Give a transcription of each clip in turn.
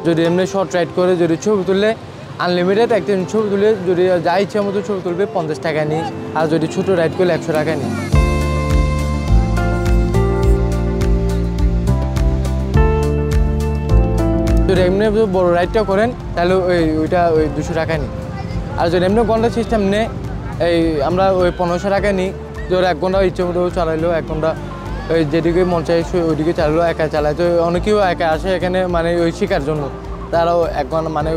যদি এমনি short ride করে যদি ছবি তুললে আনলিমিটেড একদিন ছবি তুলে যদি যা ইচ্ছা মতো ছবি তুলবে 50 টাকা নিই, আর যদি ছোটো রাইড করলে 100 টাকা নিই। যদি এমনি বড় রাইডটা করেন তাহলে ওইটা 200 টাকা নিই। আর যদি এমনি ঘন্টা সিস্টেম নেই আমরা 1500 টাকা নিই। ধর 1 ঘন্টা ইচ্ছে মতো চালাইলো, 1 ঘন্টা যেদিকে মন চাই ওইদিকে চালালো, একা চালায়। তো অনেকেও একা আসে এখানে মানে শেখার জন্য, তারাও 1 ঘন্টা মানে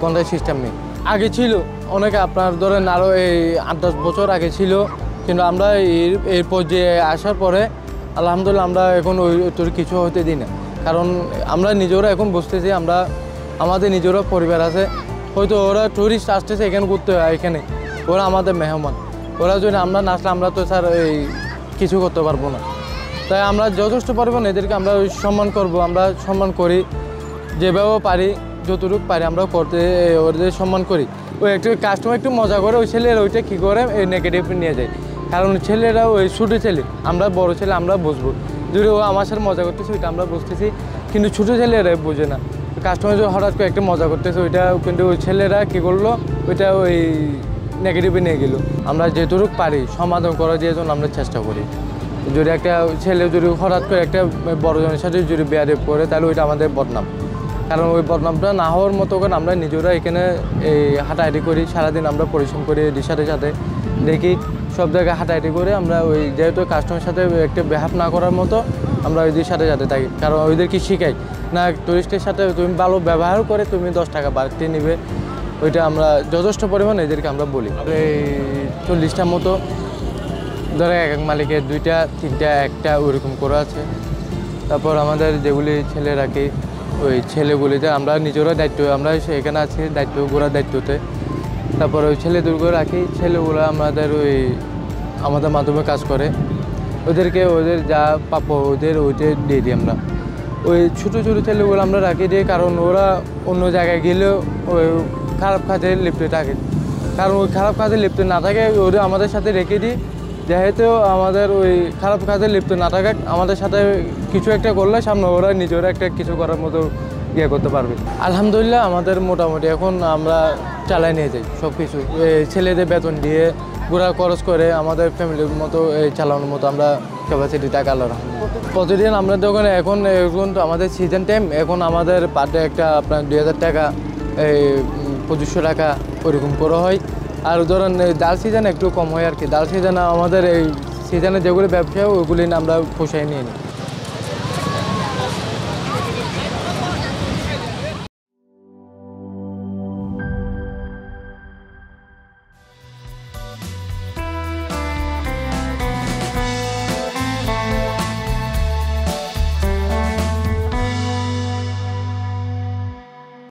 ঘন্টার সিস্টেম নেই। আগে ছিল অনেকে, আপনার ধরেন আরও 8-10 বছর আগে ছিল, কিন্তু আমরা এর পর্যায়ে আসার পরে আলহামদুলিল্লাহ আমরা এখন তোর কিছু হতে দিই না। কারণ আমরা নিজেরা এখন বুঝতেছি আমরা আমাদের নিজেরও পরিবার আছে, হয়তো ওরা টুরিস্ট আসতেছে এখানে ঘুরতে, এখানে ওরা আমাদের মেহমান, ওরা যদি আমরা না আসলে আমরা তো স্যার কিছু করতে পারবো না। তাই আমরা যথেষ্ট পরিমাণ এদেরকে আমরা সম্মান করব, আমরা সম্মান করি, যেভাবে পারি যতটুকু পারি আমরা করতে ওদের সম্মান করি। ওই একটু কাস্টমার একটু মজা করে, ওই ছেলেরা ওইটা কী করে নেগেটিভ নিয়ে যায়। কারণ ছেলেরা ওই ছোটো ছেলে, আমরা বড় ছেলে আমরা বুঝবো, যদি ও আমার সাথে মজা করতেছে ওইটা আমরা বুঝতেছি, কিন্তু ছোটো ছেলেরা বোঝে না। কাস্টমার যদি হঠাৎ করে একটা মজা করতেছে ওইটা, কিন্তু ওই ছেলেরা কী করলো ওইটা ওই নেগেটিভে নিয়ে গেলো। আমরা যেটুকু পারি সমাধান করার জন্য আমরা চেষ্টা করি। যদি একটা ছেলে যদি হঠাৎ করে একটা বড়জনের সাথে যদি বেয়াদবি করে তাহলে ওইটা আমাদের বদনাম। কারণ ওই বদনামটা না হওয়ার মতো করে আমরা নিজেরা এখানে হাঁটাহাঁটি করি, সারাদিন আমরা পরিশ্রম করি এদের সাথে সাথে দেখি সব জায়গায় হাঁটাহাঁটি করে আমরা ওই যেহেতু কাস্টমারের সাথে একটা ব্যবহার না করার মতো আমরা ওইদের সাথে সাথে থাকি। কারণ ওইদেরকে শিখাই না, টুরিস্টের সাথে তুমি ভালো ব্যবহার করে তুমি 10 টাকা বাড়তি নিবে, ওইটা আমরা যথেষ্ট পরিমাণে এদেরকে আমরা বলি। এই 40টার মতো ধরে এক মালিকের 2টা 3টা 1টা ওইরকম করে আছে। তারপর আমাদের যেগুলি ছেলে রাখি ওই ছেলেগুলিতে আমরা নিজেরা দায়িত্ব, আমরা এখানে আছি দায়িত্ব ঘোরার দায়িত্বতে। তারপর ওই ছেলেদেরকে রাখি, ছেলেগুলো আমাদের আমাদের মাধ্যমে কাজ করে, ওদের যা প্রাপ্য ওইটা দিয়ে দিই আমরা। ওই ছোটো ছোটো ছেলেগুলো আমরা রাখি দিই, কারণ ওরা অন্য জায়গায় গেলেও ওই খারাপ কাজে লিপ্ত থাকে। কারণ ওই খারাপ কাজে লিপ্ত না থাকে ওরা আমাদের সাথে রেখে দিই, যেহেতু আমাদের ওই খারাপ কাজে লিপ্ত না থাকে আমাদের সাথে কিছু একটা করলে সামনে ওরা নিজেরা একটা কিছু করার মতো করতে পারবে। আলহামদুলিল্লাহ আমাদের মোটামুটি এখন আমরা চালাই নিয়ে যাই সব কিছু, ছেলেদের বেতন দিয়ে ঘোরা খরচ করে আমাদের ফ্যামিলির মতো চালানোর মতো আমরা ক্যাপাসিটি টাকা আল্লাহ প্রতিদিন আমরা যখন এখন তো আমাদের সিজন টাইম, এখন আমাদের পার ডে একটা আপনার 2000 টাকা 2500 টাকা ওইরকম করে হয়। আর ধরেন ডাল সিজন একটু কম হয় আর কি, ডাল সিজনে আমাদের এই সিজনে যেগুলি ব্যবসা ওইগুলি আমরা পোষায় নিয়ে নিই।